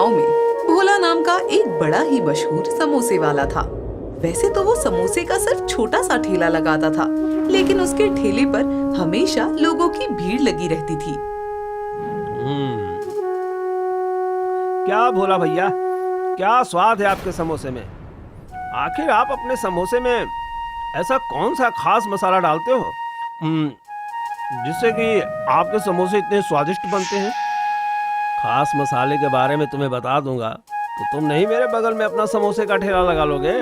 गांव में भोला नाम का एक बड़ा ही मशहूर समोसे वाला था। वैसे तो वो समोसे का सिर्फ छोटा सा ठेला लगाता था, लेकिन उसके ठेले पर हमेशा लोगों की भीड़ लगी रहती थी। क्या भोला भैया, क्या स्वाद है आपके समोसे में। आखिर आप अपने समोसे में ऐसा कौन सा खास मसाला डालते हो जिससे कि आपके समोसे इतने स्वादिष्ट बनते हैं? खास मसाले के बारे में तुम्हें बता दूंगा तो तुम नहीं मेरे बगल में अपना समोसे का ठेला लगा लोगे।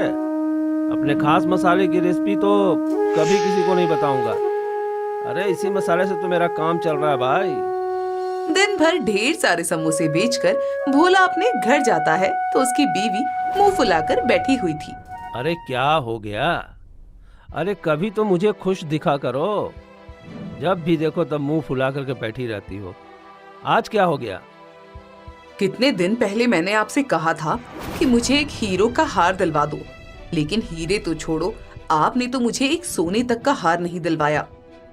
अपने खास मसाले की रेसिपी तो कभी किसी को नहीं बताऊंगा। अरे इसी मसाले से तो मेरा काम चल रहा है भाई। दिन भर ढेर सारे समोसे बेचकर भोला अपने घर जाता है तो उसकी बीवी मुंह फुलाकर बैठी हुई थी। अरे क्या हो गया? अरे कभी तो मुझे खुश दिखा करो। जब भी देखो तब मुंह फुला करके बैठी रहती हो। आज क्या हो गया? कितने दिन पहले मैंने आपसे कहा था कि मुझे एक हीरो का हार दिलवा दो, लेकिन हीरे तो छोड़ो, आपने तो मुझे एक सोने तक का हार नहीं दिलवाया।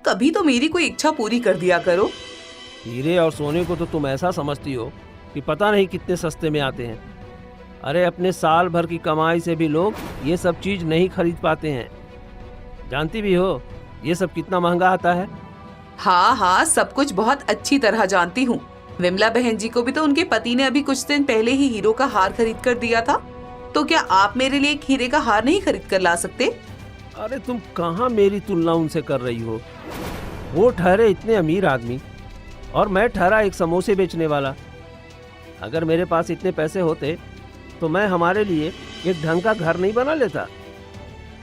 कभी तो मेरी कोई इच्छा पूरी कर दिया करो। हीरे और सोने को तो तुम ऐसा समझती हो कि पता नहीं कितने सस्ते में आते हैं। अरे अपने साल भर की कमाई से भी लोग ये सब चीज नहीं खरीद पाते हैं। जानती भी हो ये सब कितना महंगा आता है। हाँ हाँ, सब कुछ बहुत अच्छी तरह जानती हूँ। विमला बहन जी को भी तो उनके पति ने अभी कुछ दिन पहले ही हीरो का हार खरीद कर दिया था। तो क्या आप मेरे लिए एक हीरे का हार नहीं खरीद कर ला सकते? अरे तुम कहाँ मेरी तुलना उनसे कर रही हो? वो ठहरे इतने अमीर आदमी और मैं ठहरा एक समोसे बेचने वाला। अगर मेरे पास इतने पैसे होते तो मैं हमारे लिए एक ढंग का घर नहीं बना लेता।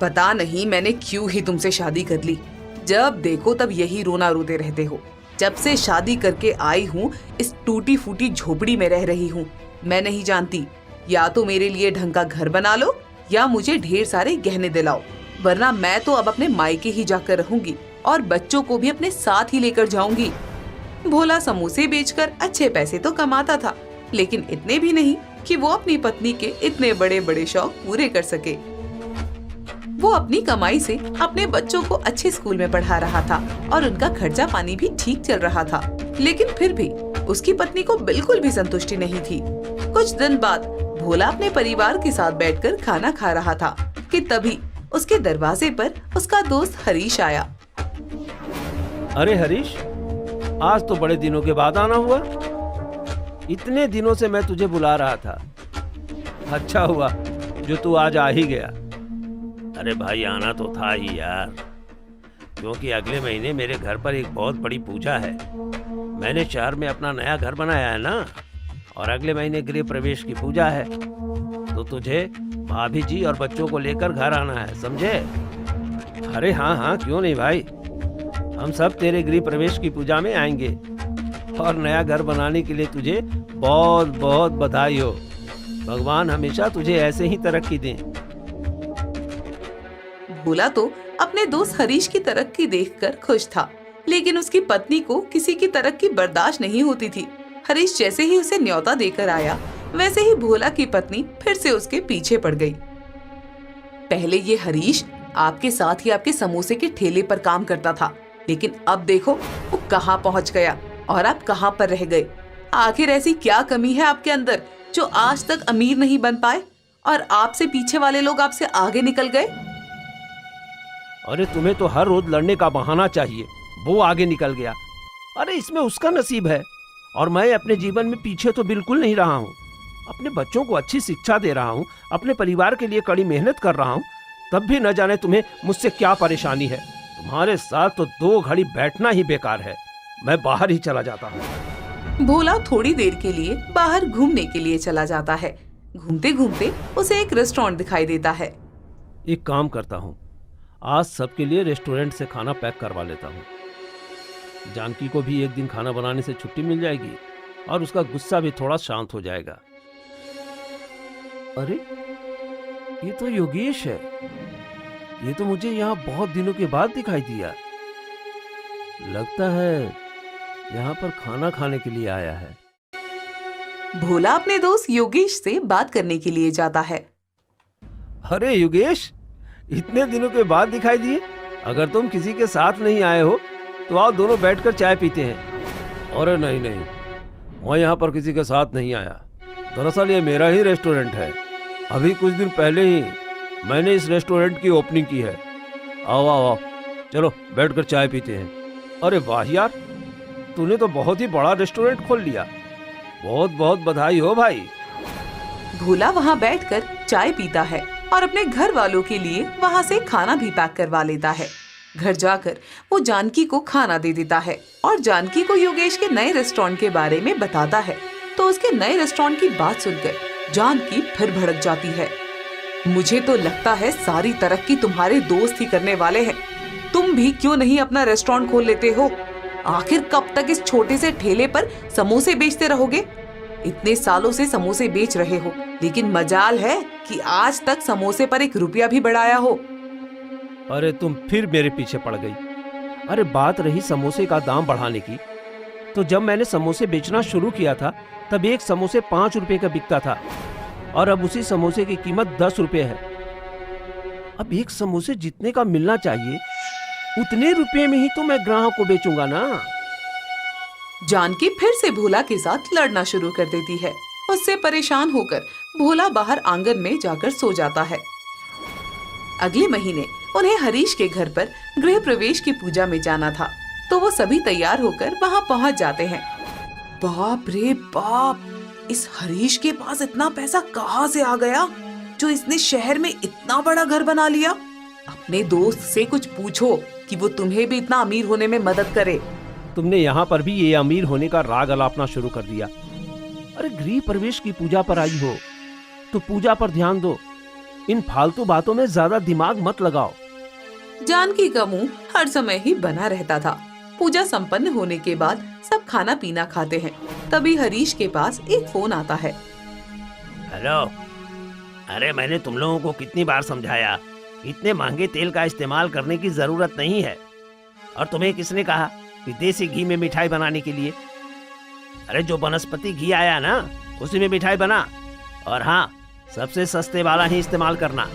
पता नहीं मैंने क्यों ही तुमसे शादी कर ली। जब देखो तब यही रोना रोते रहते हो। जब से शादी करके आई हूँ इस टूटी फूटी झोपड़ी में रह रही हूँ। मैं नहीं जानती, या तो मेरे लिए ढंग का घर बना लो या मुझे ढेर सारे गहने दिलाओ, वरना मैं तो अब अपने मायके ही जाकर रहूंगी और बच्चों को भी अपने साथ ही लेकर जाऊंगी। भोला समोसे बेचकर अच्छे पैसे तो कमाता था, लेकिन इतने भी नहीं कि वो अपनी पत्नी के इतने बड़े बड़े शौक पूरे कर सके। वो अपनी कमाई से अपने बच्चों को अच्छे स्कूल में पढ़ा रहा था और उनका खर्चा पानी भी ठीक चल रहा था, लेकिन फिर भी उसकी पत्नी को बिल्कुल भी संतुष्टि नहीं थी। कुछ दिन बाद भोला अपने परिवार के साथ बैठकर खाना खा रहा था कि तभी उसके दरवाजे पर उसका दोस्त हरीश आया। अरे हरीश, आज तो बड़े दिनों के बाद आना हुआ। इतने दिनों से मैं तुझे बुला रहा था। अच्छा हुआ जो तू आज आ ही गया। अरे भाई आना तो था ही यार, क्योंकि अगले महीने मेरे घर पर एक बहुत बड़ी पूजा है। मैंने शहर में अपना नया घर बनाया है ना, और अगले महीने गृह प्रवेश की पूजा है। तो तुझे भाभी जी और बच्चों को लेकर घर आना है, समझे? अरे हाँ हाँ, क्यों नहीं भाई, हम सब तेरे गृह प्रवेश की पूजा में आएंगे। और नया घर बनाने के लिए तुझे बहुत बहुत बधाई हो। भगवान हमेशा तुझे ऐसे ही तरक्की दें। भोला तो अपने दोस्त हरीश की तरक्की देखकर खुश था, लेकिन उसकी पत्नी को किसी की तरक्की बर्दाश्त नहीं होती थी। हरीश जैसे ही उसे न्योता देकर आया, वैसे ही भोला की पत्नी फिर से उसके पीछे पड़ गई। पहले ये हरीश आपके साथ ही आपके समोसे के ठेले पर काम करता था, लेकिन अब देखो वो कहाँ पहुँच गया और आप कहाँ पर रह गए। आखिर ऐसी क्या कमी है आपके अंदर जो आज तक अमीर नहीं बन पाए और आपसे पीछे वाले लोग आपसे आगे निकल गए? अरे तुम्हें तो हर रोज लड़ने का बहाना चाहिए। वो आगे निकल गया, अरे इसमें उसका नसीब है, और मैं अपने जीवन में पीछे तो बिल्कुल नहीं रहा हूँ। अपने बच्चों को अच्छी शिक्षा दे रहा हूँ, अपने परिवार के लिए कड़ी मेहनत कर रहा हूँ, तब भी न जाने तुम्हें मुझसे क्या परेशानी है। तुम्हारे साथ तो 2 घड़ी बैठना ही बेकार है। मैं बाहर ही चला जाता हूँ। भोला थोड़ी देर के लिए बाहर घूमने के लिए चला जाता है। घूमते घूमते उसे एक रेस्टोरेंट दिखाई देता है। एक काम करता हूँ, आज सबके लिए रेस्टोरेंट से खाना पैक करवा लेता हूँ। जानकी को भी एक दिन खाना बनाने से छुट्टी मिल जाएगी और उसका गुस्सा भी थोड़ा शांत हो जाएगा। अरे ये तो योगेश है। ये तो मुझे यहाँ बहुत दिनों के बाद दिखाई दिया। लगता है यहाँ पर खाना खाने के लिए आया है। भोला अपने दोस्त योगेश से बात करने के लिए जाता है। अरे योगेश, इतने दिनों के बाद दिखाई दिए। अगर तुम किसी के साथ नहीं आए हो तो आओ दोनों बैठकर चाय पीते हैं। अरे नहीं नहीं, मैं यहाँ पर किसी के साथ नहीं आया। दरअसल ये मेरा ही रेस्टोरेंट है। अभी कुछ दिन पहले ही मैंने इस रेस्टोरेंट की ओपनिंग की है। आओ आओ आओ, चलो बैठकर चाय पीते हैं। अरे वाह यार, तूने तो बहुत ही बड़ा रेस्टोरेंट खोल लिया। बहुत बहुत बधाई हो भाई। भोला वहाँ बैठकर चाय पीता है और अपने घर वालों के लिए वहाँ से खाना भी पैक करवा लेता है। घर जाकर वो जानकी को खाना दे देता है और जानकी को योगेश के नए रेस्टोरेंट के बारे में बताता है। तो उसके नए रेस्टोरेंट की बात सुनकर जानकी फिर भड़क जाती है। मुझे तो लगता है सारी तरक्की तुम्हारे दोस्त ही करने वाले हैं। तुम भी क्यों नहीं अपना रेस्टोरेंट खोल लेते हो? आखिर कब तक इस छोटे से ठेले पर समोसे बेचते रहोगे? इतने सालों से समोसे बेच रहे हो, लेकिन मजाल है कि आज तक समोसे पर 1 रुपया भी बढ़ाया हो। अरे तुम फिर मेरे पीछे पड़ गई। अरे बात रही समोसे का दाम बढ़ाने की, तो जब मैंने समोसे बेचना शुरू किया था तब एक समोसे 5 रुपए का बिकता था और अब उसी समोसे की कीमत 10 रुपए है। अब एक समोसे जितने का मिलना चाहिए उतने रुपए में ही तो मैं ग्राहक को बेचूंगा ना। जानकी फिर से भोला के साथ लड़ना शुरू कर देती है। उससे परेशान होकर भोला बाहर आंगन में जाकर सो जाता है। अगले महीने उन्हें हरीश के घर पर गृह प्रवेश की पूजा में जाना था, तो वो सभी तैयार होकर वहाँ पहुँच जाते हैं। बाप रे बाप, इस हरीश के पास इतना पैसा कहाँ से आ गया जो इसने शहर में इतना बड़ा घर बना लिया? अपने दोस्त से कुछ पूछो कि वो तुम्हें भी इतना अमीर होने में मदद करे। तुमने यहाँ पर भी ये अमीर होने का राग अलापना शुरू कर दिया। अरे गृह प्रवेश की पूजा पर आई हो तो पूजा पर ध्यान दो, इन फालतू बातों में ज्यादा दिमाग मत लगाओ। जानकी का मुंह हर समय ही बना रहता था। पूजा संपन्न होने के बाद सब खाना पीना खाते हैं। तभी हरीश के पास एक फोन आता है। हेलो, अरे मैंने तुम लोगों को कितनी बार समझाया, इतने महंगे तेल का इस्तेमाल करने की जरूरत नहीं है। और तुम्हें किसने कहा कि देसी घी में मिठाई बनाने के लिए? अरे जो वनस्पति घी आया ना, उसी में मिठाई बना। और हाँ, सबसे सस्ते वाला ही इस्तेमाल करना।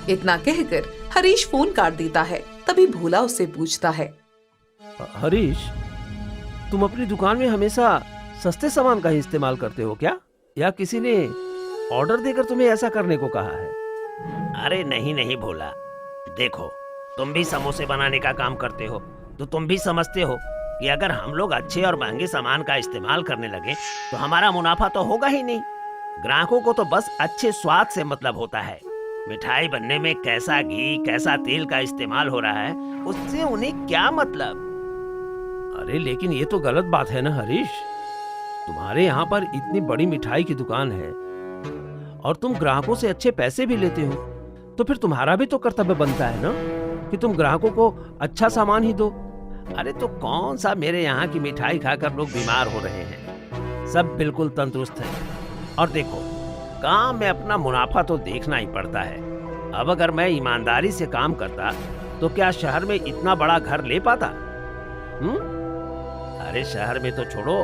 इतना कहकर हरीश फोन काट देता है। तभी भोला उससे पूछता है, हरीश, तुम अपनी दुकान में हमेशा सस्ते सामान का ही इस्तेमाल करते हो क्या, या किसी ने ऑर्डर देकर तुम्हें ऐसा करने को कहा है? अरे नहीं नहीं भोला, देखो तुम भी समोसे बनाने का काम करते हो तो तुम भी समझते हो कि अगर हम लोग अच्छे और महंगे सामान का इस्तेमाल करने लगे तो हमारा मुनाफा तो होगा ही नहीं। ग्राहकों को तो बस अच्छे स्वाद से मतलब होता है। मिठाई बनने में कैसा घी कैसा तेल का इस्तेमाल हो रहा है उससे उन्हें क्या मतलब? अरे लेकिन ये तो गलत बात है ना हरीश। तुम्हारे यहाँ पर इतनी बड़ी मिठाई की दुकान है और तुम ग्राहकों से अच्छे पैसे भी लेते हो, तो फिर तुम्हारा भी तो कर्तव्य बनता है ना कि तुम ग्राहकों को अच्छा सामान ही दो। अरे तो कौन सा मेरे यहाँ की मिठाई खाकर लोग बीमार हो रहे हैं, सब बिल्कुल तंदुरुस्त है। और देखो, काम में अपना मुनाफा तो देखना ही पड़ता है। अब अगर मैं ईमानदारी से काम करता तो क्या शहर में इतना बड़ा घर ले पाता? अरे शहर में तो छोड़ो,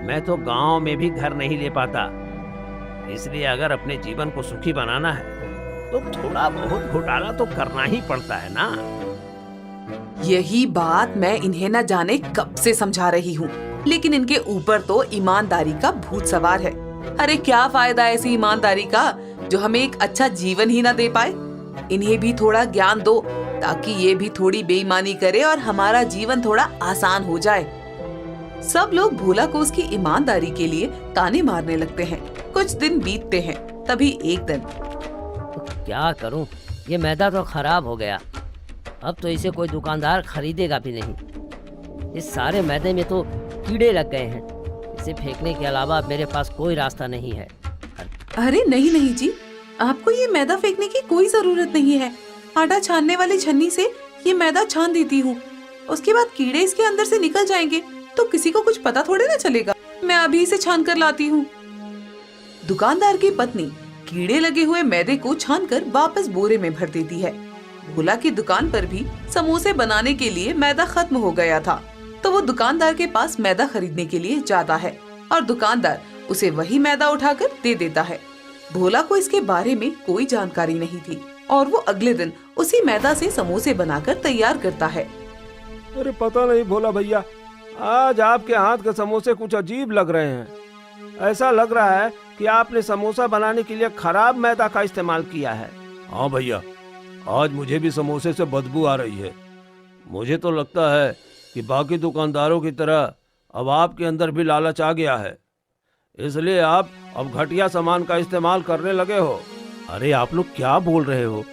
मैं तो गांव में भी घर नहीं ले पाता। इसलिए अगर अपने जीवन को सुखी बनाना है तो थोड़ा बहुत घोटाला तो करना ही पड़ता है ना। यही बात मैं इन्हें न जाने कब से समझा रही हूँ, लेकिन इनके ऊपर तो ईमानदारी का भूत सवार है। अरे क्या फायदा ऐसी ईमानदारी का जो हमें एक अच्छा जीवन ही ना दे पाए। इन्हें भी थोड़ा ज्ञान दो ताकि ये भी थोड़ी बेईमानी करे और हमारा जीवन थोड़ा आसान हो जाए। सब लोग भोला को उसकी ईमानदारी के लिए ताने मारने लगते हैं। कुछ दिन बीतते हैं, तभी एक दिन क्या करूं, ये मैदा तो खराब हो गया। अब तो इसे कोई दुकानदार खरीदेगा भी नहीं। इस सारे मैदे में तो कीड़े लग गए हैं। इसे फेंकने के अलावा मेरे पास कोई रास्ता नहीं है। अरे नहीं नहीं जी, आपको ये मैदा फेंकने की कोई जरूरत नहीं है। आटा छानने वाली छन्नी से ये मैदा छान देती हूँ, उसके बाद कीड़े इसके अंदर से निकल जाएंगे तो किसी को कुछ पता थोड़े ना चलेगा। मैं अभी इसे छान कर लाती हूँ। दुकानदार की पत्नी कीड़े लगे हुए मैदे को छानकर वापस बोरे में भर देती है। भोला की दुकान पर भी समोसे बनाने के लिए मैदा खत्म हो गया था, तो वो दुकानदार के पास मैदा खरीदने के लिए जाता है और दुकानदार उसे वही मैदा उठाकर दे देता है। भोला को इसके बारे में कोई जानकारी नहीं थी और वो अगले दिन उसी मैदा से समोसे बनाकर तैयार करता है। अरे पता नहीं भोला भैया, आज आपके हाथ के समोसे कुछ अजीब लग रहे हैं। ऐसा लग रहा है कि आपने समोसा बनाने के लिए खराब मैदा का इस्तेमाल किया है। हाँ भैया, आज मुझे भी समोसे से बदबू आ रही है। मुझे तो लगता है कि बाकी दुकानदारों की तरह अब आपके अंदर भी लालच आ गया है, इसलिए आप अब घटिया सामान का इस्तेमाल करने लगे हो। अरे आप लोग क्या बोल रहे हो?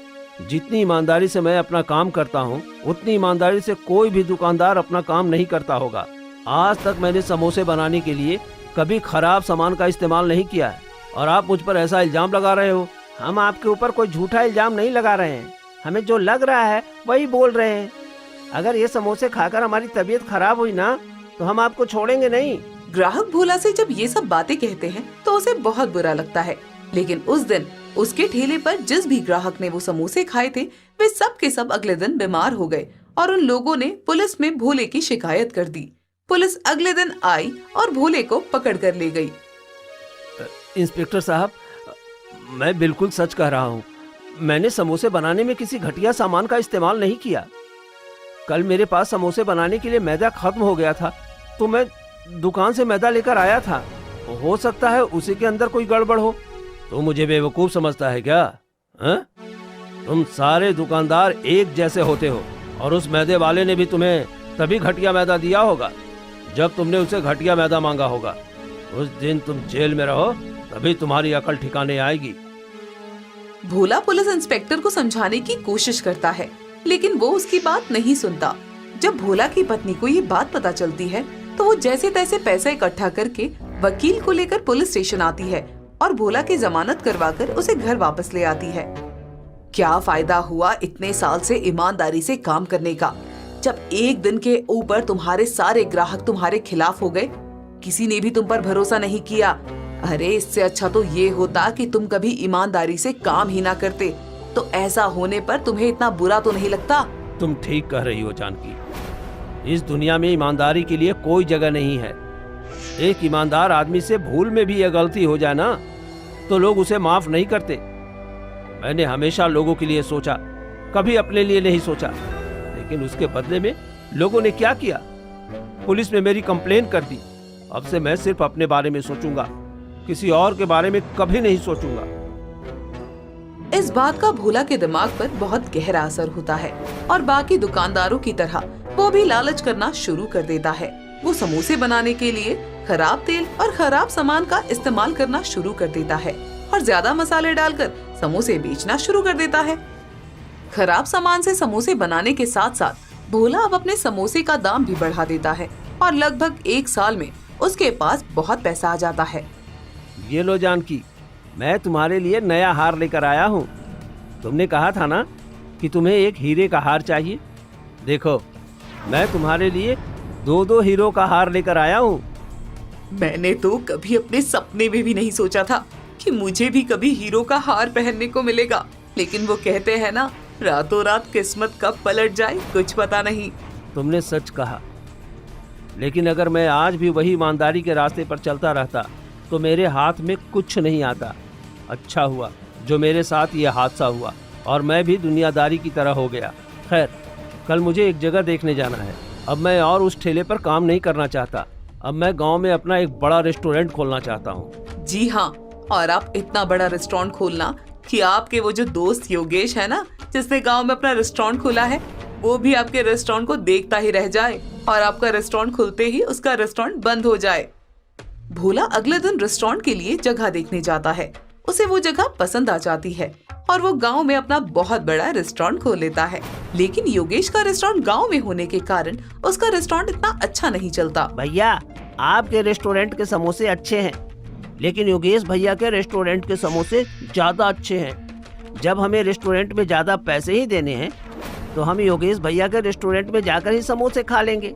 जितनी ईमानदारी से मैं अपना काम करता हूँ, उतनी ईमानदारी से कोई भी दुकानदार अपना काम नहीं करता होगा। आज तक मैंने समोसे बनाने के लिए कभी खराब सामान का इस्तेमाल नहीं किया है, और आप मुझ पर ऐसा इल्जाम लगा रहे हो। हम आपके ऊपर कोई झूठा इल्जाम नहीं लगा रहे हैं, हमें जो लग रहा है वही बोल रहे हैं। अगर ये समोसे खाकर हमारी तबीयत खराब हुई ना, तो हम आपको छोड़ेंगे नहीं। ग्राहक भोला से जब ये सब बातें कहते हैं तो उसे बहुत बुरा लगता है, लेकिन उस दिन उसके ठेले पर जिस भी ग्राहक ने वो समोसे खाए थे, वे सब के सब अगले दिन बीमार हो गए और उन लोगों ने पुलिस में भोले की शिकायत कर दी। पुलिस अगले दिन आई और भोले को पकड़ कर ले गई। इंस्पेक्टर साहब, मैं बिल्कुल सच कह रहा हूँ। मैंने समोसे बनाने में किसी घटिया सामान का इस्तेमाल नहीं किया। कल मेरे पास समोसे बनाने के लिए मैदा खत्म हो गया था, तो मैं दुकान से मैदा लेकर आया था। हो सकता है उसी के अंदर कोई गड़बड़ हो। तो मुझे बेवकूफ समझता है क्या? तुम सारे दुकानदार एक जैसे होते हो, और उस मैदे वाले ने भी तुम्हें तभी घटिया मैदा दिया होगा जब तुमने उसे घटिया मैदा मांगा होगा। उस दिन तुम जेल में रहो, तभी तुम्हारी अकल ठिकाने आएगी। भोला पुलिस इंस्पेक्टर को समझाने की कोशिश करता है, लेकिन वो उसकी बात नहीं सुनता। जब भोला की पत्नी को ये बात पता चलती है, तो वो जैसे तैसे पैसा इकट्ठा करके वकील को लेकर पुलिस स्टेशन आती है और भोला की जमानत करवाकर उसे घर वापस ले आती है। क्या फायदा हुआ इतने साल से ईमानदारी से काम करने का, जब एक दिन के ऊपर तुम्हारे सारे ग्राहक तुम्हारे खिलाफ हो गए। किसी ने भी तुम पर भरोसा नहीं किया। अरे इससे अच्छा तो ये होता कि तुम कभी ईमानदारी से काम ही ना करते, तो ऐसा होने पर तुम्हें इतना बुरा तो नहीं लगता। तुम ठीक कह रही हो जानकी, इस दुनिया में ईमानदारी के लिए कोई जगह नहीं है। एक ईमानदार आदमी से भूल में भी यह गलती हो जाए ना, तो लोग उसे माफ नहीं करते। मैंने हमेशा लोगों के लिए सोचा, कभी अपने लिए नहीं सोचा। लेकिन उसके बदले में लोगों ने क्या किया? पुलिस में मेरी कंप्लेन कर दी। अब से मैं सिर्फ अपने बारे में सोचूंगा, किसी और के बारे में कभी नहीं सोचूंगा। इस बात का भोला के दिमाग पर बहुत गहरा असर होता है और बाकी दुकानदारों की तरह वो भी लालच करना शुरू कर देता है। वो समोसे बनाने के लिए खराब तेल और खराब सामान का इस्तेमाल करना शुरू कर देता है और ज्यादा मसाले डालकर समोसे बेचना शुरू कर देता है। खराब सामान से समोसे बनाने के साथ साथ भोला अब अपने समोसे का दाम भी बढ़ा देता है और लगभग 1 साल में उसके पास बहुत पैसा आ जाता है। ये लो जानकी, मैं तुम्हारे लिए नया हार लेकर आया हूँ। तुमने कहा था ना कि तुम्हें एक हीरे का हार चाहिए। देखो, मैं तुम्हारे लिए 2 हीरो का हार लेकर आया हूँ। मैंने तो कभी अपने सपने में भी नहीं सोचा था कि मुझे भी कभी हीरो का हार पहनने को मिलेगा, लेकिन वो कहते हैं ना, रातों रात किस्मत कब पलट जाए कुछ पता नहीं। तुमने सच कहा, लेकिन अगर मैं आज भी वही ईमानदारी के रास्ते पर चलता रहता तो मेरे हाथ में कुछ नहीं आता। अच्छा हुआ जो मेरे साथ ये हादसा हुआ और मैं भी दुनियादारी की तरह हो गया। खैर, कल मुझे एक जगह देखने जाना है। अब मैं और उस ठेले पर काम नहीं करना चाहता। अब मैं गांव में अपना एक बड़ा रेस्टोरेंट खोलना चाहता हूँ। जी हाँ, और आप इतना बड़ा रेस्टोरेंट खोलना कि आपके वो जो दोस्त योगेश है ना, जिसने गांव में अपना रेस्टोरेंट खोला है, वो भी आपके रेस्टोरेंट को देखता ही रह जाए और आपका रेस्टोरेंट खुलते ही उसका रेस्टोरेंट बंद हो जाए। भोला अगले दिन रेस्टोरेंट के लिए जगह देखने जाता है। उसे वो जगह पसंद आ जाती है और वो गांव में अपना बहुत बड़ा रेस्टोरेंट खोल लेता है। लेकिन योगेश का रेस्टोरेंट गांव में होने के कारण उसका रेस्टोरेंट इतना अच्छा नहीं चलता। भैया, आपके रेस्टोरेंट के समोसे अच्छे हैं, लेकिन योगेश भैया के रेस्टोरेंट के समोसे ज्यादा अच्छे हैं। जब हमें रेस्टोरेंट में ज्यादा पैसे ही देने हैं, तो हम योगेश भैया के रेस्टोरेंट में जाकर ही समोसे खा लेंगे।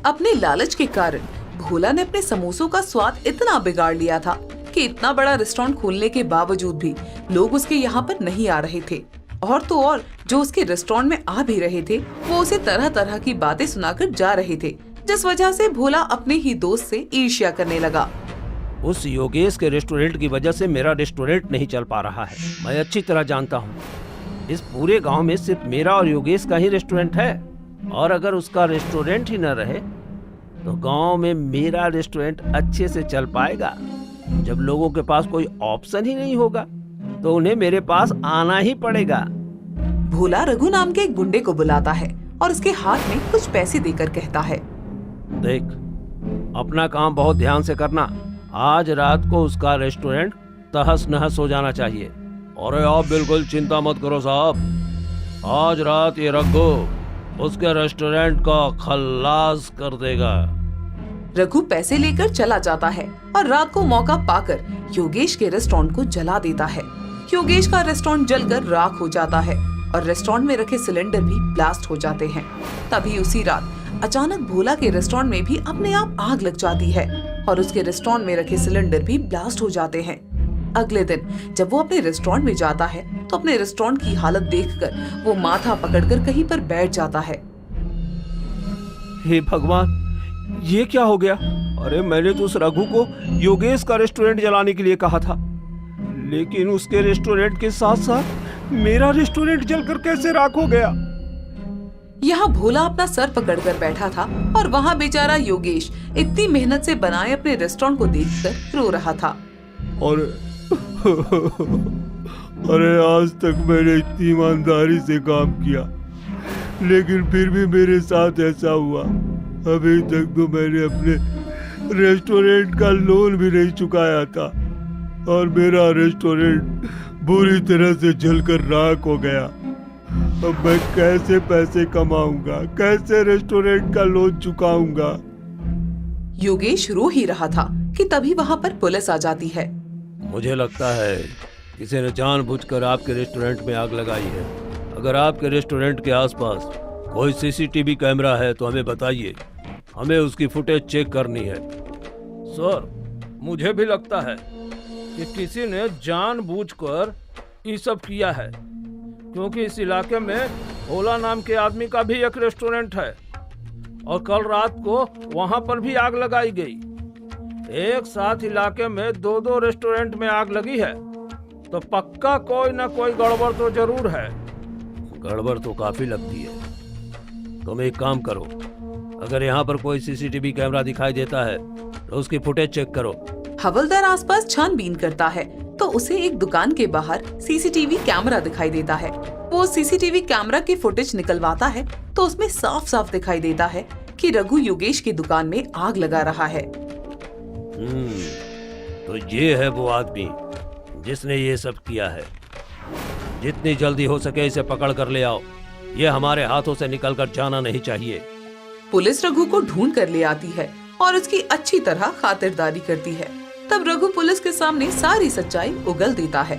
अपने लालच के कारण भोला ने अपने समोसों का स्वाद इतना बिगाड़ लिया था कि इतना बड़ा रेस्टोरेंट खोलने के बावजूद भी लोग उसके यहाँ पर नहीं आ रहे थे, और तो और जो उसके रेस्टोरेंट में आ भी रहे थे वो उसे तरह तरह की बातें सुनाकर जा रहे थे, जिस वजह से भोला अपने ही दोस्त से ईर्ष्या करने लगा। उस योगेश के रेस्टोरेंट की वजह से मेरा रेस्टोरेंट नहीं चल पा रहा है। मैं अच्छी तरह जानता हूँ, इस पूरे गांव में सिर्फ मेरा और योगेश का ही रेस्टोरेंट है, और अगर उसका रेस्टोरेंट ही न रहे तो गांव में मेरा रेस्टोरेंट अच्छे से चल पाएगा। जब लोगों के पास कोई ऑप्शन ही नहीं होगा तो उन्हें मेरे पास आना ही पड़ेगा। भोला रघु नाम के एक गुंडे को बुलाता है और उसके हाथ में कुछ पैसे देकर कहता है, देख, अपना काम बहुत ध्यान से करना। आज रात को उसका रेस्टोरेंट तहस नहस हो जाना चाहिए। अरे आप बिल्कुल चिंता मत करो साहब, आज रात ये रघु उसके रेस्टोरेंट का खल्लास कर देगा। रघु पैसे लेकर चला जाता है और रात को मौका पाकर योगेश के रेस्टोरेंट को जला देता है। योगेश का रेस्टोरेंट जलकर राख हो जाता है और रेस्टोरेंट में रखे सिलेंडर भी ब्लास्ट हो जाते हैं। तभी उसी रात अचानक भोला के रेस्टोरेंट में भी अपने आप आग लग जाती है और उसके रेस्टोरेंट में रखे सिलेंडर भी ब्लास्ट हो जाते हैं। अगले दिन जब वो अपने रेस्टोरेंट में जाता है तो अपने रेस्टोरेंट की हालत देखकर वो माथा पकड़कर कहीं पर बैठ जाता है। हे भगवान, ये क्या हो गया? अरे मैंने तो उस रघु को योगेश का रेस्टोरेंट जलाने के लिए कहा था, लेकिन उसके रेस्टोरेंट के साथ साथ मेरा रेस्टोरेंट जलकर कैसे राख हो गया? यहाँ भोला अपना सर पकड़कर बैठा था और वहाँ बेचारा योगेश इतनी मेहनत से बनाए अपने रेस्टोरेंट को देखकर रो रहा था। अरे आज तक मैंने इतनी ईमानदारी से काम किया, लेकिन फिर भी मेरे साथ ऐसा हुआ। अभी तक तो मैंने अपने रेस्टोरेंट का लोन भी नहीं चुकाया था और मेरा रेस्टोरेंट बुरी तरह से जलकर राख हो गया। अब मैं कैसे पैसे कमाऊंगा, कैसे रेस्टोरेंट का लोन चुकाऊंगा? योगेश रो ही रहा था कि तभी वहाँ पर पुलिस आ जाती है। मुझे लगता है किसी ने जानबूझकर आपके रेस्टोरेंट में आग लगाई है। अगर आपके रेस्टोरेंट के आसपास कोई सीसीटीवी कैमरा है तो हमें बताइए, हमें उसकी फुटेज चेक करनी है। सर, मुझे भी लगता है कि किसी ने जानबूझकर ये सब किया है, क्योंकि इस इलाके में भोला नाम के आदमी का भी एक रेस्टोरेंट है और कल रात को वहां पर भी आग लगाई गई। एक साथ इलाके में दो दो रेस्टोरेंट में आग लगी है तो पक्का कोई ना कोई गड़बड़ तो जरूर है। गड़बड़ तो काफी लगती है। तुम एक काम करो, अगर यहाँ पर कोई सीसीटीवी कैमरा दिखाई देता है तो उसकी फुटेज चेक करो। हवलदार आसपास छानबीन करता है तो उसे एक दुकान के बाहर सीसीटीवी कैमरा दिखाई देता है। वो सीसीटीवी कैमरा की फुटेज निकलवाता है तो उसमें साफ साफ दिखाई देता है कि रघु योगेश की दुकान में आग लगा रहा है। तो ये है वो आदमी जिसने ये सब किया है। जितनी जल्दी हो सके इसे पकड़ कर ले आओ। ये हमारे हाथों से निकल कर जाना नहीं चाहिए। पुलिस रघु को ढूंढ कर ले आती है और उसकी अच्छी तरह खातिरदारी करती है। तब रघु पुलिस के सामने सारी सच्चाई उगल देता है।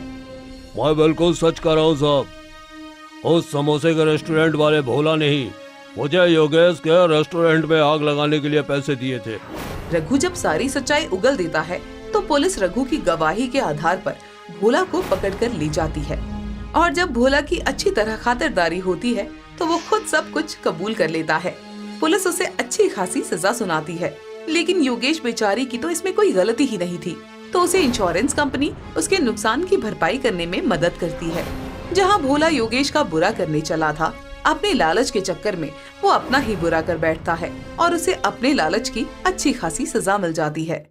मैं बिल्कुल सच कर रहा हूँ साहब। उस समोसे के रेस्टोरेंट वाले भोला ने ही मुझे योगेश के रेस्टोरेंट में आग लगाने के लिए पैसे दिए थे। रघु जब सारी सच्चाई उगल देता है तो पुलिस रघु की गवाही के आधार पर भोला को पकड़कर ले जाती है और जब भोला की अच्छी तरह खातिरदारी होती है तो वो खुद सब कुछ कबूल कर लेता है। पुलिस उसे अच्छी खासी सजा सुनाती है, लेकिन योगेश बेचारी की तो इसमें कोई गलती ही नहीं थी, तो उसे इंश्योरेंस कंपनी उसके नुकसान की भरपाई करने में मदद करती है। जहाँ भोला योगेश का बुरा करने चला था, अपने लालच के चक्कर में वो अपना ही बुरा कर बैठता है और उसे अपने लालच की अच्छी खासी सजा मिल जाती है।